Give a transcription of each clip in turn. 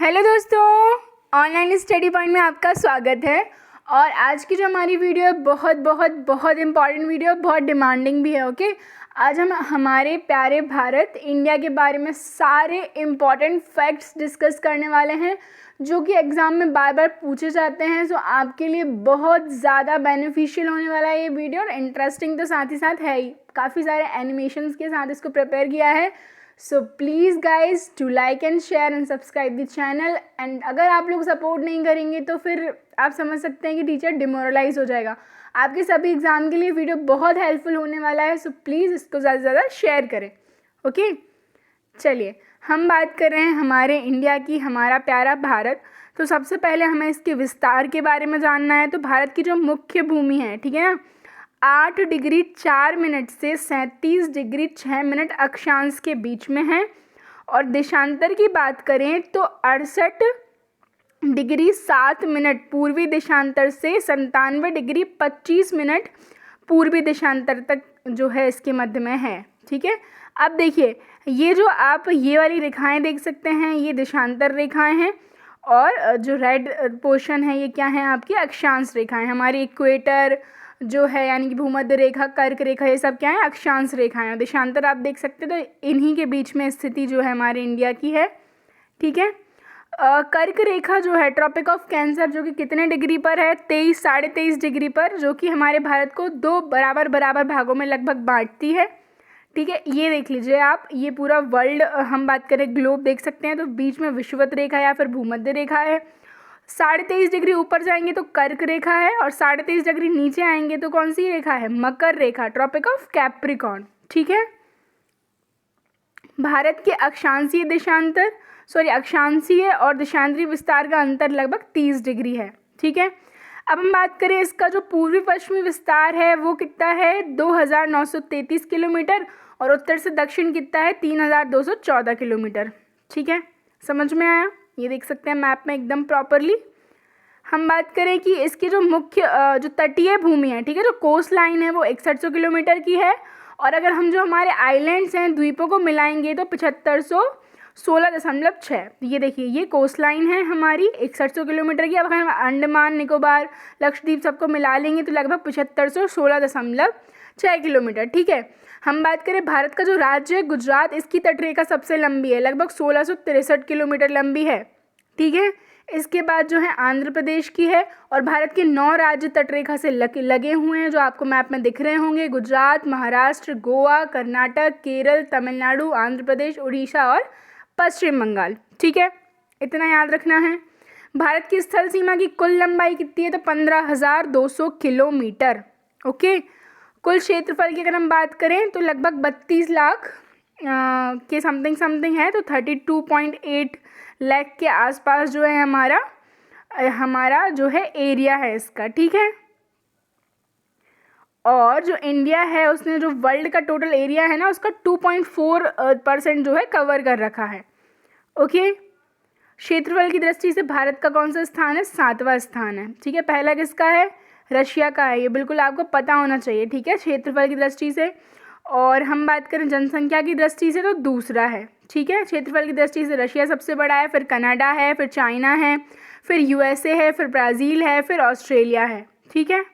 Hello दोस्तों, online study point में आपका स्वागत है। और आज की जो हमारी वीडियो है बहुत बहुत बहुत इम्पॉर्टेंट वीडियो, बहुत डिमांडिंग भी है। ओके, आज हम हमारे प्यारे भारत इंडिया के बारे में सारे इम्पॉर्टेंट फैक्ट्स डिस्कस करने वाले हैं जो कि एग्ज़ाम में बार बार पूछे जाते हैं। सो आपके लिए बहुत ज़्यादा बेनिफिशियल होने वाला है ये वीडियो, और इंटरेस्टिंग तो साथ ही साथ है ही। काफ़ी सारे एनिमेशंस के साथ इसको प्रिपेयर किया है। So please guys to like and share and subscribe the channel. And अगर आप लोग सपोर्ट नहीं करेंगे तो फिर आप समझ सकते हैं कि टीचर डिमोरलाइज हो जाएगा। आपके सभी एग्ज़ाम के लिए वीडियो बहुत हेल्पफुल होने वाला है। सो प्लीज़ इसको ज़्यादा से ज़्यादा शेयर करें। ओके, चलिए हम बात कर रहे हैं हमारे इंडिया की, हमारा प्यारा भारत। तो सबसे पहले हमें इसके विस्तार के बारे में जानना है। तो भारत की जो मुख्य भूमि है, ठीक है ना, 8 डिग्री 4 मिनट से 37 डिग्री 6 मिनट अक्षांश के बीच में है। और देशांतर की बात करें तो 68 डिग्री 7 मिनट पूर्वी देशांतर से 97 डिग्री 25 मिनट पूर्वी देशांतर तक जो है इसके मध्य में है। ठीक है, अब देखिए ये जो आप ये वाली रेखाएं देख सकते हैं, ये देशांतर रेखाएं हैं, और जो रेड पोर्शन है ये क्या है, आपकी अक्षांश रेखाएं। हमारी इक्वेटर जो है यानी कि भूमध्य रेखा, कर्क रेखा, ये सब क्या है, अक्षांश रेखाएं। देशांतर आप देख सकते हैं, तो इन्हीं के बीच में स्थिति जो है हमारे इंडिया की है। ठीक है, कर्क रेखा जो है ट्रॉपिक ऑफ कैंसर, जो कि कितने डिग्री पर है, 23 साढ़े 23 डिग्री पर, जो कि हमारे भारत को 2 बराबर बराबर भागों में लगभग बांटती है। ठीक है, ये देख लीजिए आप, ये पूरा वर्ल्ड हम बात करें ग्लोब देख सकते हैं, तो बीच में विषुवत रेखा या फिर भूमध्य रेखा है। 23.5 डिग्री ऊपर जाएंगे तो कर्क रेखा है, और 23.5 डिग्री नीचे आएंगे तो कौन सी रेखा है, मकर रेखा, ट्रॉपिक ऑफ कैप्रिकॉर्न। ठीक है, भारत के अक्षांशीय और देशांतरीय विस्तार का अंतर लगभग 30 डिग्री है। ठीक है, अब हम बात करें इसका जो पूर्वी पश्चिमी विस्तार है वो कितना है, 2933 किलोमीटर, और उत्तर से दक्षिण कितना है, 3214 किलोमीटर। ठीक है, समझ में आया, ये देख सकते हैं मैप में एकदम प्रॉपरली। हम बात करें कि इसकी जो मुख्य जो तटीय भूमि है, ठीक है, जो कोस्ट लाइन है वो 6100 किलोमीटर की है। और अगर हम जो हमारे आइलैंड्स हैं, द्वीपों को मिलाएंगे तो 7516.6। ये देखिए, ये कोस्ट लाइन है हमारी 6100 किलोमीटर की। अब अगर हम अंडमान निकोबार लक्षद्वीप सबको मिला लेंगे तो लगभग 7516.6 किलोमीटर। ठीक है, हम बात करें भारत का जो राज्य है गुजरात, इसकी तटरेखा सबसे लंबी है, लगभग 1663 किलोमीटर लंबी है। ठीक है, इसके बाद जो है आंध्र प्रदेश की है, और भारत के 9 राज्य तटरेखा से लगे हुए हैं जो आपको मैप में दिख रहे होंगे, गुजरात, महाराष्ट्र, गोवा, कर्नाटक, केरल, तमिलनाडु, आंध्र प्रदेश, उड़ीसा और पश्चिम बंगाल। ठीक है, इतना याद रखना है। भारत की स्थल सीमा की कुल लंबाई कितनी है, तो 15,200 किलोमीटर। ओके, कुल क्षेत्रफल की अगर हम बात करें तो लगभग 32 लाख के समथिंग है, तो 32.8 लाख के आसपास जो है हमारा जो है एरिया है इसका। ठीक है, और जो इंडिया है उसने जो वर्ल्ड का टोटल एरिया है ना, उसका 2.4% जो है कवर कर रखा है। ओके, क्षेत्रफल की दृष्टि से भारत का कौन सा स्थान है, 7वां स्थान है। ठीक है, पहला किसका है, रशिया का है, ये बिल्कुल आपको पता होना चाहिए। ठीक है, क्षेत्रफल की दृष्टि से। और हम बात करें जनसंख्या की दृष्टि से तो दूसरा है। ठीक है, क्षेत्रफल की दृष्टि से रशिया सबसे बड़ा है, फिर कनाडा है, फिर चाइना है, फिर यूएसए है, फिर ब्राज़ील है, फिर ऑस्ट्रेलिया है। ठीक है,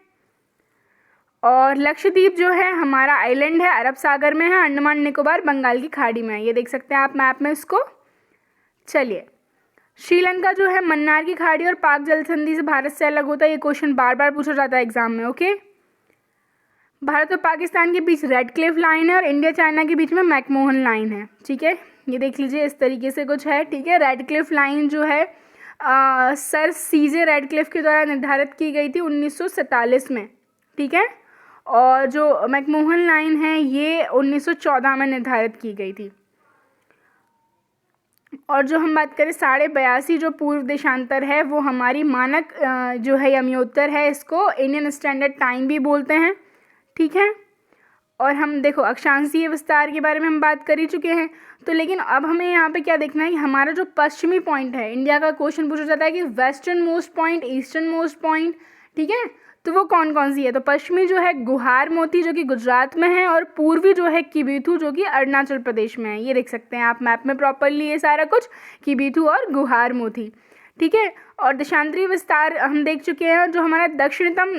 और लक्षद्वीप जो है हमारा आइलैंड है, अरब सागर में है, अंडमान निकोबार बंगाल की खाड़ी में है, ये देख सकते हैं आप मैप में इसको। चलिए, श्रीलंका जो है मन्नार की खाड़ी और पाक जल संधि से भारत से अलग होता है, ये क्वेश्चन बार बार पूछा जाता है एग्जाम में। ओके, भारत और पाकिस्तान के बीच रेड क्लिफ लाइन है, और इंडिया चाइना के बीच में मैकमोहन लाइन है। ठीक है, ये देख लीजिए, इस तरीके से कुछ है। ठीक है, रेड क्लिफ लाइन जो है सर सीजे रेड क्लिफ के द्वारा निर्धारित की गई थी 1947 में। ठीक है, और जो मैकमोहन लाइन है ये 1914 में निर्धारित की गई थी। और जो हम बात करें 82.5 जो पूर्व देशांतर है वो हमारी मानक जो है यमयोत्तर है, इसको इंडियन स्टैंडर्ड टाइम भी बोलते हैं। ठीक है, और हम देखो अक्षांशीय विस्तार के बारे में हम बात कर ही चुके हैं। तो लेकिन अब हमें यहाँ पे क्या देखना है कि हमारा जो पश्चिमी पॉइंट है इंडिया का, क्वेश्चन पूछा जाता है कि western most point, eastern most point. ठीक है, तो वो कौन कौन सी है? तो पश्चिमी जो है गुहार मोती जो कि गुजरात में है, और पूर्वी जो है किबीथू जो कि अरुणाचल प्रदेश में है। ये देख सकते हैं आप मैप में प्रॉपरली ये सारा कुछ, किबीथू और गुहार मोती, ठीक है। और देशांतरी विस्तार हम देख चुके हैं। जो हमारा दक्षिणतम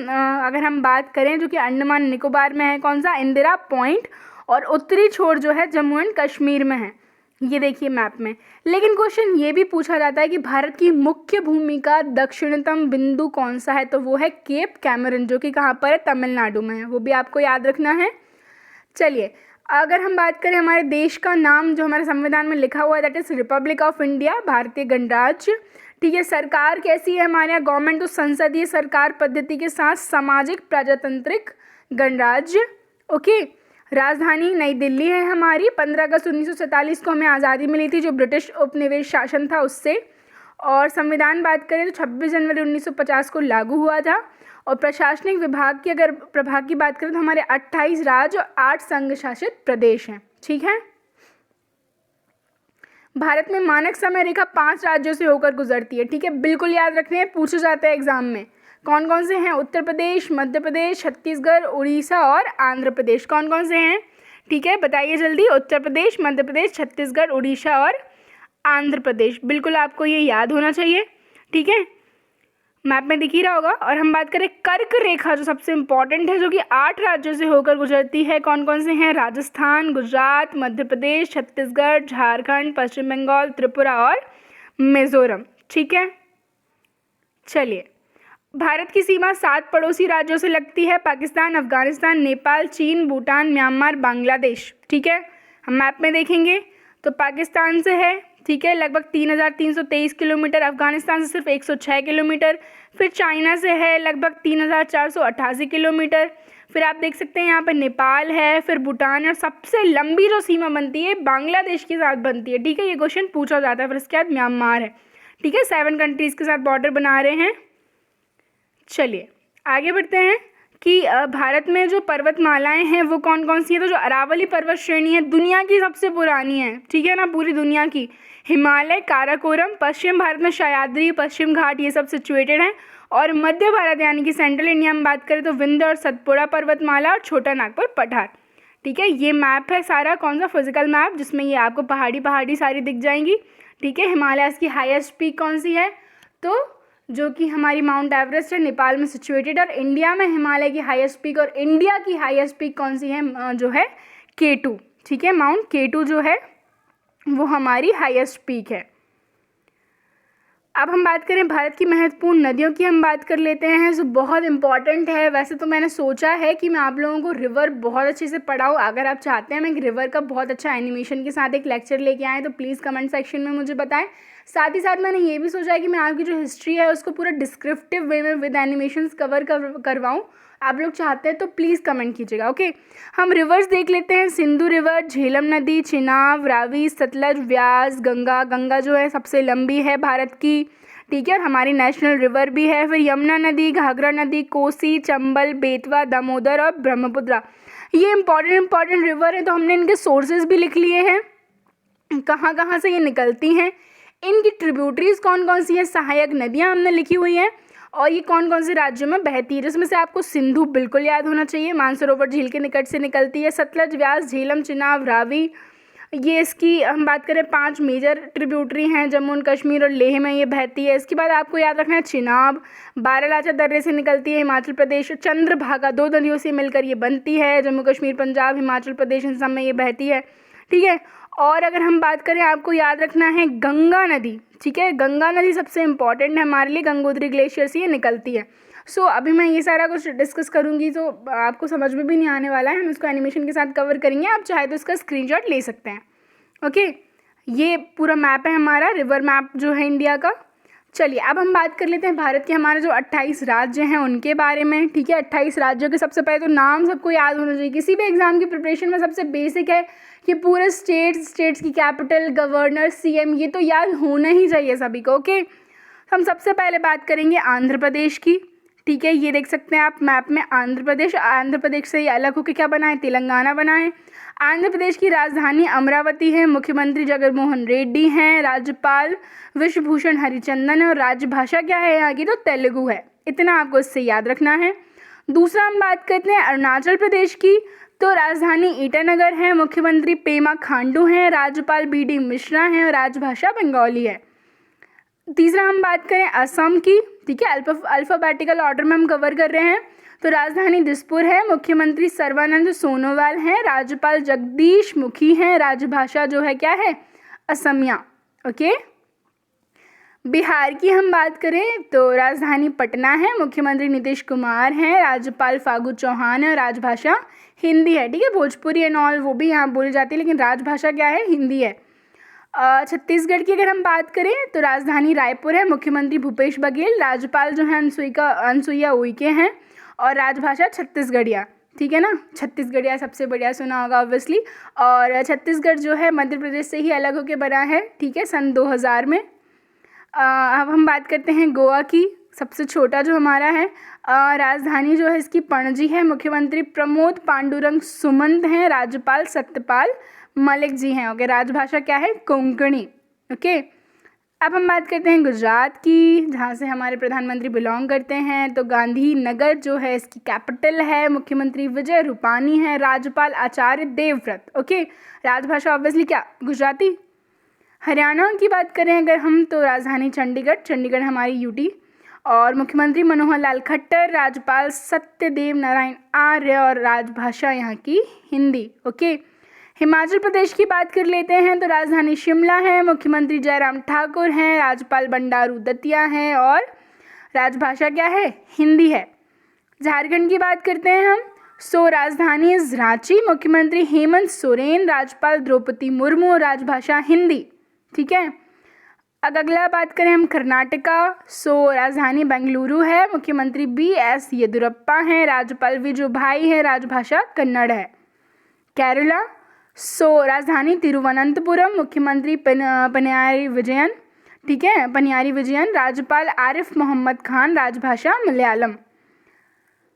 अगर हम बात करें जो कि अंडमान निकोबार में है, कौन सा? इंदिरा पॉइंट, और उत्तरी छोर जो है जम्मू एंड कश्मीर में है। ये देखिए मैप में। लेकिन क्वेश्चन ये भी पूछा जाता है कि भारत की मुख्य भूमि का दक्षिणतम बिंदु कौन सा है? तो वो है केप कैमरन जो कि कहाँ पर है? तमिलनाडु में है। वो भी आपको याद रखना है। चलिए, अगर हम बात करें हमारे देश का नाम जो हमारे संविधान में लिखा हुआ है, that is Republic of India, भारतीय गणराज्य, ठीक है। सरकार कैसी है हमारे यहाँ? गवर्नमेंट तो संसदीय सरकार पद्धति के साथ सामाजिक प्रजातांत्रिक गणराज्य, ओके। राजधानी नई दिल्ली है हमारी। 15 अगस्त 1947 को हमें आज़ादी मिली थी जो ब्रिटिश उपनिवेश शासन था उससे। और संविधान बात करें तो 26 जनवरी 1950 को लागू हुआ था। और प्रशासनिक विभाग की अगर प्रभाग की बात करें तो हमारे 28 राज्य और 8 संघ शासित प्रदेश हैं, ठीक है। भारत में मानक समय रेखा 5 राज्यों से होकर गुजरती है, ठीक है। बिल्कुल याद रखने हैं, पूछे जाते हैं एग्जाम में। कौन कौन से हैं? उत्तर प्रदेश, मध्य प्रदेश, छत्तीसगढ़, उड़ीसा और आंध्र प्रदेश। कौन कौन से हैं? ठीक है, बताइए जल्दी। उत्तर प्रदेश, मध्य प्रदेश, छत्तीसगढ़, उड़ीसा और आंध्र प्रदेश। बिल्कुल आपको ये याद होना चाहिए, ठीक है। मैप में दिख ही रहा होगा। और हम बात करें कर्क रेखा जो सबसे इंपॉर्टेंट है, जो कि 8 राज्यों से होकर गुजरती है। कौन कौन से हैं? राजस्थान, गुजरात, मध्य प्रदेश, छत्तीसगढ़, झारखंड, पश्चिम बंगाल, त्रिपुरा और मिजोरम, ठीक है। चलिए, भारत की सीमा 7 पड़ोसी राज्यों से लगती है, पाकिस्तान, अफगानिस्तान, नेपाल, चीन, भूटान, म्यांमार, बांग्लादेश, ठीक है। हम मैप में देखेंगे तो पाकिस्तान से है, ठीक है, लगभग 3323 किलोमीटर, अफगानिस्तान से सिर्फ 106 किलोमीटर, फिर चाइना से है लगभग 3488 किलोमीटर, फिर आप देख सकते हैं यहाँ पर नेपाल है, फिर भूटान, और सबसे लंबी जो सीमा बनती है बांग्लादेश के साथ बनती है, ठीक है। ये क्वेश्चन पूछा जाता है। फिर इसके बाद म्यांमार है, ठीक है। 7 कंट्रीज़ के साथ बॉर्डर बना रहे हैं। चलिए आगे बढ़ते हैं कि भारत में जो पर्वतमालाएं हैं वो कौन कौन सी हैं? तो जो अरावली पर्वत श्रेणी है दुनिया की सबसे पुरानी है, ठीक है ना, पूरी दुनिया की। हिमालय, काराकोरम, पश्चिम भारत में सह्याद्री, पश्चिम घाट, ये सब सिचुएटेड हैं। और मध्य भारत यानी कि सेंट्रल इंडिया में बात करें तो विंध्य और सतपुड़ा पर्वतमाला और छोटा नागपुर पठार, ठीक है। ये मैप है सारा, कौन सा? फिजिकल मैप, जिसमें ये आपको पहाड़ी सारी दिख जाएंगी, ठीक है। हिमालय की हाईएस्ट पीक कौन सी है? तो जो कि हमारी माउंट एवरेस्ट है, नेपाल में सिचुएटेड। और इंडिया में हिमालय की हाईएस्ट पीक, और इंडिया की हाईएस्ट पीक कौन सी है? जो है K2, ठीक है। माउंट K2 जो है वो हमारी हाईएस्ट पीक है। अब हम बात करें भारत की महत्वपूर्ण नदियों की, हम बात कर लेते हैं जो बहुत इंपॉर्टेंट है। वैसे तो मैंने सोचा है कि मैं आप लोगों को रिवर बहुत अच्छे से पढ़ाऊँ। अगर आप चाहते हैं मैं रिवर का बहुत अच्छा एनिमेशन के साथ एक लेक्चर लेके आएँ तो प्लीज़ कमेंट सेक्शन में मुझे बताएं। साथ ही साथ मैंने ये भी सोचा है कि मैं आपकी जो हिस्ट्री है उसको पूरा डिस्क्रिप्टिव वे में विद एनिमेशंस कवर करवाऊँ। आप लोग चाहते हैं तो प्लीज़ कमेंट कीजिएगा, ओके। हम रिवर्स देख लेते हैं। सिंधु रिवर, झेलम नदी, चिनाब, रावी, सतलज, व्यास, गंगा जो है सबसे लंबी है भारत की, ठीक है, और हमारी नेशनल रिवर भी है। फिर यमुना नदी, घाघरा नदी, कोसी, चंबल, बेतवा, दामोदर और ब्रह्मपुत्र। ये इंपॉर्टेंट रिवर है, तो हमने इनके सोर्सेज भी लिख लिए हैं, कहाँ कहाँ से ये निकलती हैं, इनकी ट्रिब्यूटरीज कौन कौन सी हैं, सहायक नदियाँ हमने लिखी हुई हैं, और ये कौन कौन से राज्यों में बहती है। जिसमें से आपको सिंधु बिल्कुल याद होना चाहिए, मानसरोवर झील के निकट से निकलती है। सतलज, व्यास, झेलम, चिनाब, रावी, ये इसकी हम बात करें 5 मेजर ट्रिब्यूटरी हैं, जम्मू एंड कश्मीर और लेह में ये बहती है। इसके बाद आपको याद रखना है चिनाब बारालाचा दर्रे से निकलती है, हिमाचल प्रदेश। चंद्रभागा 2 नदियों से मिलकर ये बनती है, जम्मू कश्मीर, पंजाब, हिमाचल प्रदेश, इन सब में ये बहती है, ठीक है। और अगर हम बात करें, आपको याद रखना है गंगा नदी, ठीक है। गंगा नदी सबसे इंपॉर्टेंट है हमारे लिए, गंगोत्री ग्लेशियर से ये निकलती है। अभी मैं ये सारा कुछ डिस्कस करूँगी तो आपको समझ में भी नहीं आने वाला है, हम इसको एनिमेशन के साथ कवर करेंगे। आप चाहे तो इसका स्क्रीनशॉट ले सकते हैं, ओके। ये पूरा मैप है हमारा, रिवर मैप जो है इंडिया का। चलिए अब हम बात कर लेते हैं भारत के हमारे जो 28 राज्य हैं उनके बारे में, ठीक है। 28 राज्यों के सबसे पहले तो नाम सबको याद होना चाहिए। किसी भी एग्जाम की प्रिपरेशन में सबसे बेसिक है कि पूरे स्टेट्स की कैपिटल, गवर्नर, CM, ये तो याद होना ही चाहिए सभी को, ओके। हम सबसे पहले बात करेंगे आंध्र प्रदेश की, ठीक है। ये देख सकते हैं आप मैप में आंध्र प्रदेश से ये अलग होकर क्या बना है? तेलंगाना बना है। आंध्र प्रदेश की राजधानी अमरावती है, मुख्यमंत्री जगनमोहन रेड्डी हैं, राज्यपाल विश्वभूषण हरिचंदन है, और राजभाषा क्या है यहाँ की? तो तेलुगु है। इतना आपको इससे याद रखना है। दूसरा हम बात करते हैं अरुणाचल प्रदेश की, तो राजधानी ईटानगर है, मुख्यमंत्री पेमा खांडू हैं, राज्यपाल BD मिश्रा हैं और राजभाषा बंगाली है। तीसरा हम बात करें असम की, ठीक है, अल्फ़ाबेटिकल ऑर्डर में हम कवर कर रहे हैं, तो राजधानी दिसपुर है, मुख्यमंत्री सर्बानंद सोनोवाल हैं, राज्यपाल जगदीश मुखी हैं, राजभाषा जो है क्या है, असमिया। ओके, बिहार की हम बात करें तो राजधानी पटना है, मुख्यमंत्री नीतीश कुमार हैं, राज्यपाल फागू चौहान है, राजभाषा हिंदी है। ठीक है, भोजपुरी एंड ऑल वो भी यहाँ बोली जाती है, लेकिन राजभाषा क्या है, हिंदी है। छत्तीसगढ़ की अगर हम बात करें तो राजधानी रायपुर है, मुख्यमंत्री भूपेश बघेल, राज्यपाल जो है अनसुईया उइके हैं और राजभाषा छत्तीसगढ़िया। ठीक है ना, छत्तीसगढ़िया सबसे बढ़िया सुना होगा ऑब्वियसली। और छत्तीसगढ़ जो है मध्य प्रदेश से ही अलग होकर बना है, ठीक है, सन 2000 में। अब हम बात करते हैं गोवा की, सबसे छोटा जो हमारा है। राजधानी जो है इसकी पणजी है, मुख्यमंत्री प्रमोद पांडुरंग सुमंत हैं, राज्यपाल सत्यपाल मलिक जी हैं। ओके, राजभाषा क्या है, कोंकणी। ओके, अब हम बात करते हैं गुजरात की, जहाँ से हमारे प्रधानमंत्री बिलोंग करते हैं, तो गांधीनगर जो है इसकी कैपिटल है, मुख्यमंत्री विजय रूपानी है, राज्यपाल आचार्य देवव्रत। ओके, राजभाषा ऑब्वियसली क्या, गुजराती। हरियाणा की बात करें अगर हम तो राजधानी चंडीगढ़ हमारी यूटी और मुख्यमंत्री मनोहर लाल खट्टर, राज्यपाल सत्यदेव नारायण आर्य और राजभाषा यहाँ की हिंदी। ओके, हिमाचल प्रदेश की बात कर लेते हैं तो राजधानी शिमला है, मुख्यमंत्री जयराम ठाकुर हैं, राज्यपाल बंडारू दत्तिया हैं और राजभाषा क्या है, हिंदी है। झारखंड की बात करते हैं हम, सो राजधानी रांची, मुख्यमंत्री हेमंत सोरेन, राज्यपाल द्रौपदी मुर्मू, राजभाषा हिंदी। ठीक है, अब अगला बात करें हम कर्नाटका, सो राजधानी बेंगलुरु है, मुख्यमंत्री BS येदियुरप्पा हैं, राज्यपाल विजूभाई है, राजभाषा कन्नड़ है। केरला, सो राजधानी तिरुवनंतपुरम, मुख्यमंत्री पनियारी विजयन। ठीक है, पनियारी विजयन, राज्यपाल आरिफ मोहम्मद खान, राजभाषा मलयालम।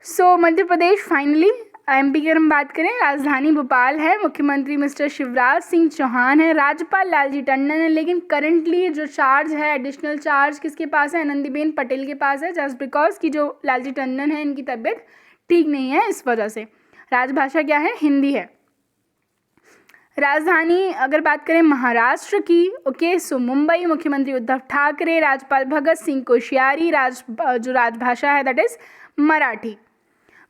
सो मध्य प्रदेश फाइनली। MP की हम बात करें, राजधानी भोपाल है, मुख्यमंत्री मिस्टर शिवराज सिंह चौहान है, राज्यपाल लालजी टंडन है, लेकिन करंटली जो चार्ज है, एडिशनल चार्ज किसके पास है, आनंदीबेन पटेल के पास है, जस्ट बिकॉज कि जो लालजी टंडन है इनकी तबीयत ठीक नहीं है, इस वजह से। राजभाषा क्या है, हिंदी है। राजधानी अगर बात करें महाराष्ट्र की, ओके, सो मुंबई, मुख्यमंत्री उद्धव ठाकरे, राज्यपाल भगत सिंह कोश्यारी, जो राजभाषा है दैट इज मराठी।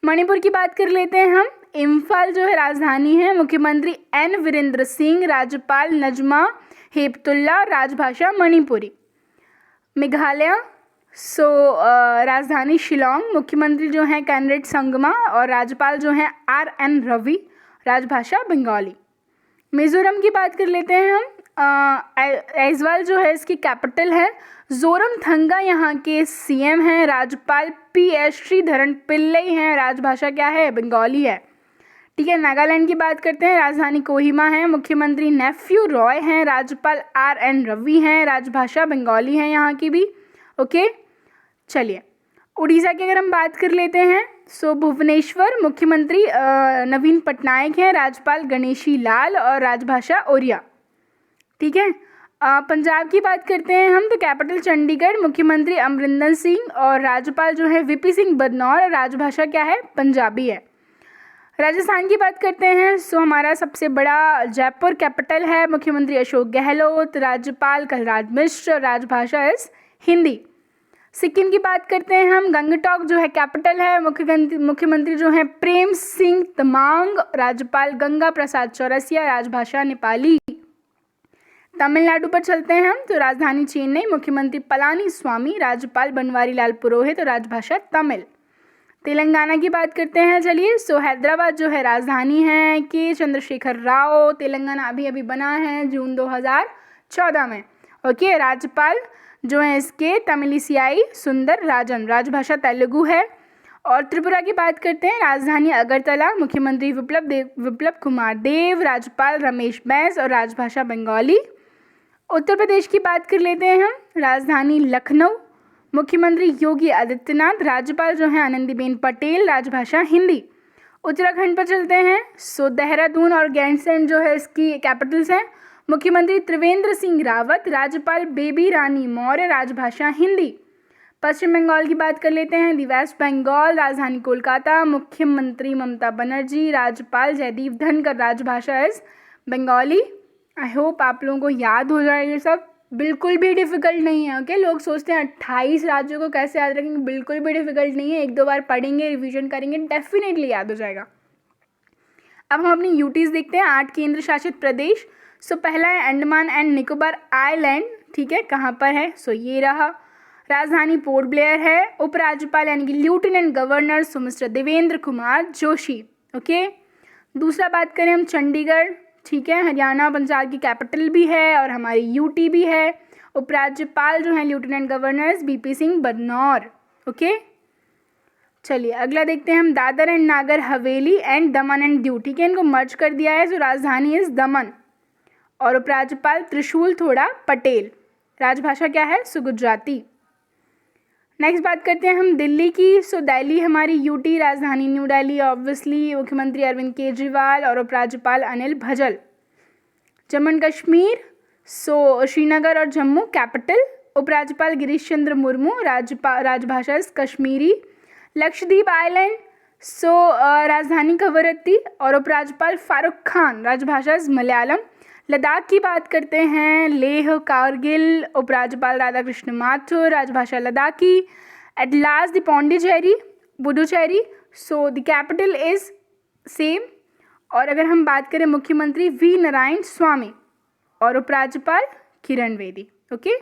मणिपुर की बात कर लेते हैं हम, इम्फाल जो है राजधानी है, मुख्यमंत्री N वीरेंद्र सिंह, राज्यपाल नजमा हेपतुल्ला, राजभाषा मणिपुरी। मेघालय, सो राजधानी शिलोंग, मुख्यमंत्री जो हैं कैनरेड संगमा और राज्यपाल जो हैं RN रवि, राजभाषा बंगाली। मिजोरम की बात कर लेते हैं हम, आइजवाल जो है इसकी कैपिटल है, जोरमथंगा यहाँ के CM हैं, राज्यपाल PS श्रीधरन पिल्लई हैं, राजभाषा क्या है, बंगाली है। ठीक है, नागालैंड की बात करते हैं, राजधानी कोहिमा है, मुख्यमंत्री नेफ्यू रॉय हैं, राज्यपाल RN रवि हैं, राजभाषा बंगाली है यहाँ की भी। ओके, चलिए उड़ीसा की अगर हम बात कर लेते हैं, सो भुवनेश्वर, मुख्यमंत्री नवीन पटनायक हैं, राज्यपाल गणेशी लाल और राजभाषा ओरिया। ठीक है, पंजाब की बात करते हैं हम तो कैपिटल चंडीगढ़, मुख्यमंत्री अमरिंदर सिंह और राज्यपाल जो है VP सिंह बदनौर और राजभाषा क्या है, पंजाबी है। राजस्थान की बात करते हैं, सो हमारा सबसे बड़ा जयपुर कैपिटल है, मुख्यमंत्री अशोक गहलोत, राज्यपाल कलराज मिश्र, राजभाषा इस हिंदी। सिक्किम की बात करते हैं हम, गंगटोक जो है कैपिटल है, मुख्यमंत्री जो है प्रेम सिंह तमांग, राज्यपाल गंगा प्रसाद चौरसिया, राजभाषा नेपाली। तमिलनाडु पर चलते हैं हम तो राजधानी चेन्नई, मुख्यमंत्री पलानी स्वामी, राज्यपाल बनवारी लाल पुरोहित और राजभाषा तमिल। तेलंगाना की बात करते हैं, चलिए, सो हैदराबाद जो है राजधानी है के चंद्रशेखर राव, तेलंगाना अभी बना है जून 2014 में। ओके, राज्यपाल जो है इसके तमिलिसियाई सुंदर राजन, राजभाषा तेलुगु है। और त्रिपुरा की बात करते हैं, राजधानी अगरतला, मुख्यमंत्री विप्लव कुमार देव, राज्यपाल रमेश बैस और राजभाषा बंगाली। उत्तर प्रदेश की बात कर लेते हैं हम, राजधानी लखनऊ, मुख्यमंत्री योगी आदित्यनाथ, राज्यपाल जो है आनंदीबेन पटेल, राजभाषा हिंदी। उत्तराखंड पर चलते हैं, सो देहरादून और गैंडसैंड जो है इसकी कैपिटल्स हैं, मुख्यमंत्री त्रिवेंद्र सिंह रावत, राज्यपाल बेबी रानी मौर्य, राजभाषा हिंदी। पश्चिम बंगाल की बात कर लेते हैं, दी वेस्ट बंगाल, राजधानी कोलकाता, मुख्यमंत्री ममता बनर्जी, राज्यपाल जयदीप धनखड़, राजभाषा इज बंगाली। आई होप आप लोगों को याद हो जाए ये सब, बिल्कुल भी डिफ़िकल्ट नहीं है। ओके, लोग सोचते हैं 28 राज्यों को कैसे याद रखेंगे, बिल्कुल भी डिफ़िकल्ट नहीं है। 1-2 बार पढ़ेंगे, रिवीजन करेंगे, डेफिनेटली याद हो जाएगा। अब हम अपनी यूटीज़ देखते हैं, 8 केंद्र शासित प्रदेश। सो पहला है अंडमान एंड निकोबार आइलैंड, ठीक है, कहाँ पर है? सो ये रहा। राजधानी पोर्ट ब्लेयर है। उपराज्यपाल यानी कि लेफ्टिनेंट गवर्नर सो मिस्टर देवेंद्र कुमार जोशी। ओके, दूसरा बात करें हम चंडीगढ़, ठीक है, हरियाणा पंजाब की कैपिटल भी है और हमारी यूटी भी है। उपराज्यपाल जो है lieutenant governor BP Singh Badnore. Okay, चलिए अगला देखते हैं हम, Dadar and Nagar Haveli and Daman and Diu, ठीक है, इनको मर्ज कर दिया है। सो राजधानी इज दमन और उपराज्यपाल त्रिशूल थोड़ा पटेल। राजभाषा क्या है? सो गुजराती। नेक्स्ट बात करते हैं हम दिल्ली की। सो दिल्ली हमारी यूटी, राजधानी न्यू दिल्ली ऑब्वियसली, मुख्यमंत्री अरविंद केजरीवाल और उपराज्यपाल अनिल भजल। जम्मू एंड कश्मीर, सो श्रीनगर और जम्मू कैपिटल, उपराज्यपाल गिरीश चंद्र मुर्मू, राजभाषा इज कश्मीरी। लक्षद्वीप आइलैंड, सो राजधानी कवरत्ती और उपराज्यपाल फारूक खान, राजभाषा इज मलयालम। लद्दाख की बात करते हैं, लेह कारगिल, उपराज्यपाल राधाकृष्ण माथुर, राजभाषा Ladakhi. At last the Pondicherry Puducherry, so the capital is same. और अगर हम बात करें मुख्यमंत्री वी नारायण स्वामी और उपराज्यपाल किरण बेदी। ओके,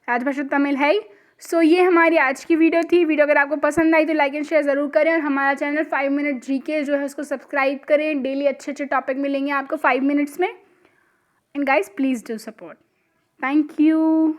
राजभाषा तमिल है ही। सो ये हमारी आज की वीडियो थी। वीडियो अगर आपको पसंद आई तो लाइक एंड शेयर ज़रूर करें और हमारा चैनल 5 मिनट जीके जो है उसको सब्सक्राइब करें। डेली अच्छे अच्छे टॉपिक मिलेंगे आपको 5 मिनट्स में। And guys please do support. Thank you.